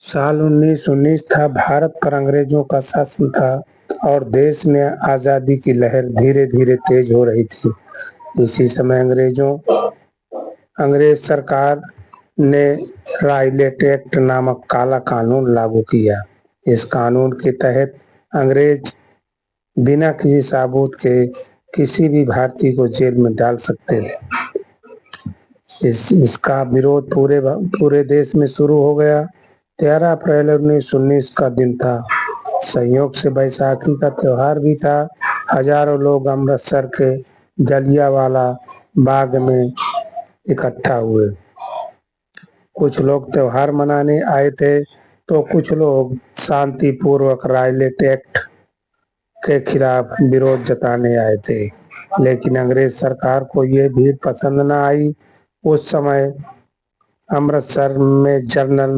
साल 1919 था। भारत पर अंग्रेजों का शासन था और देश में आज़ादी की लहर धीरे धीरे तेज हो रही थी। इसी समय अंग्रेज सरकार ने रायलेट एक्ट नामक काला कानून लागू किया। इस कानून के तहत अंग्रेज बिना किसी सबूत के किसी भी भारतीय को जेल में डाल सकते थे। इसका विरोध पूरे देश में शुरू हो गया। 13 अप्रैल 1919 का दिन था। संयोग से बैसाखी का त्योहार भी था। हजारों लोग अमृतसर के जलियांवाला बाग में इकट्ठा हुए। कुछ लोग त्योहार मनाने आए थे तो कुछ लोग शांतिपूर्वक रायलेट एक्ट के खिलाफ विरोध जताने आए थे, लेकिन अंग्रेज सरकार को यह भीड़ पसंद न आई। उस समय अमृतसर में जनरल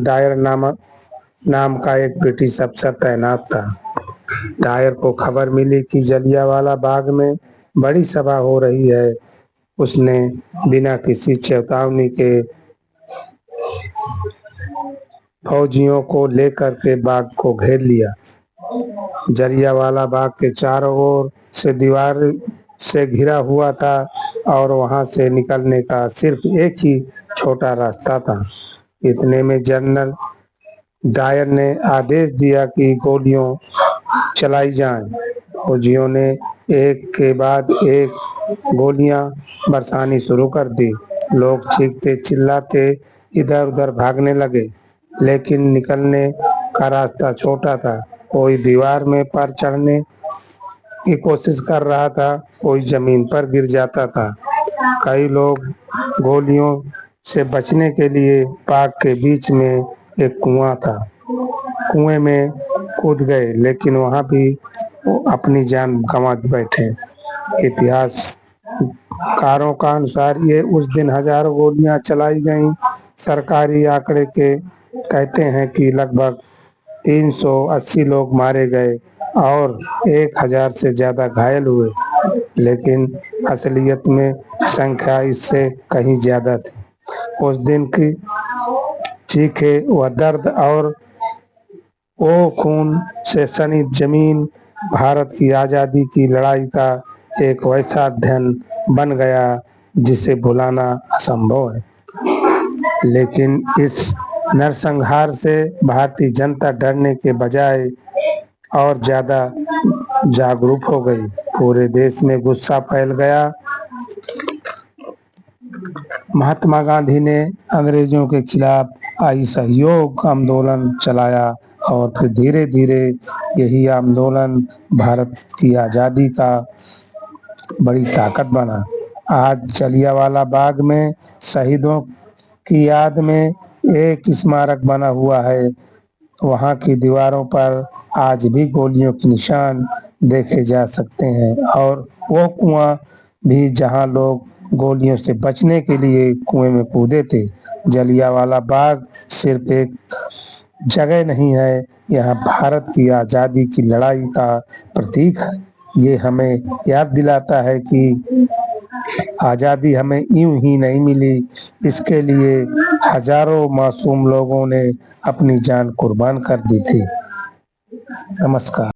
डायर नाम का एक ब्रिटिश अफसर तैनात था। डायर को खबर मिली कि जलियांवाला बाग में बड़ी सभा हो रही है। उसने बिना किसी चेतावनी के फौजियों को लेकर के बाग को घेर लिया। जलियांवाला बाग के चारों ओर से दीवार से घिरा हुआ था और वहां से निकलने का सिर्फ एक ही छोटा रास्ता था। इतने में जनरल डायर ने आदेश दिया कि गोलियां चलाई जाएं। फौजियों ने एक के बाद एक गोलियां बरसानी शुरू कर दी। लोग चीखते चिल्लाते इधर उधर भागने लगे, लेकिन निकलने का रास्ता छोटा था। कोई दीवार में पर चढ़ने की कोशिश कर रहा था, कोई जमीन पर गिर जाता था। कई लोग गोलियों से बचने के लिए बाग के बीच में एक कुआं था, कुएं में कूद गए, लेकिन वहां भी अपनी जान गंवा बैठे। इतिहासकारों का अनुसार ये उस दिन हजारों गोलियां चलाई गईं। सरकारी आंकड़े कहते हैं कि लगभग 380 लोग मारे गए और 1000 से ज्यादा घायल हुए, लेकिन असलियत में संख्या इससे कहीं ज्यादा थी। उस दिन की चीखें, वह दर्द और वो खून से सनी जमीन भारत की आज़ादी की लड़ाई का एक वैसा अध्ययन बन गया जिसे भुलाना असंभव है। लेकिन इस नरसंहार से भारतीय जनता डरने के बजाय और ज्यादा जागरूक हो गई। पूरे देश में गुस्सा फैल गया। महात्मा गांधी ने अंग्रेजों के खिलाफ असहयोग आंदोलन चलाया और फिर धीरे धीरे यही आंदोलन भारत की आज़ादी का बड़ी ताकत बना। आज जलियांवाला बाग में शहीदों की याद में एक स्मारक बना हुआ है। वहां की दीवारों पर आज भी गोलियों के निशान देखे जा सकते हैं और वो कुआं भी जहां लोग गोलियों से बचने के लिए कुएं में कूदे थे। जलियांवाला बाग सिर्फ एक जगह नहीं है, यह भारत की आज़ादी की लड़ाई का प्रतीक है। ये हमें याद दिलाता है कि आज़ादी हमें यूं ही नहीं मिली, इसके लिए हजारों मासूम लोगों ने अपनी जान कुर्बान कर दी थी। नमस्कार।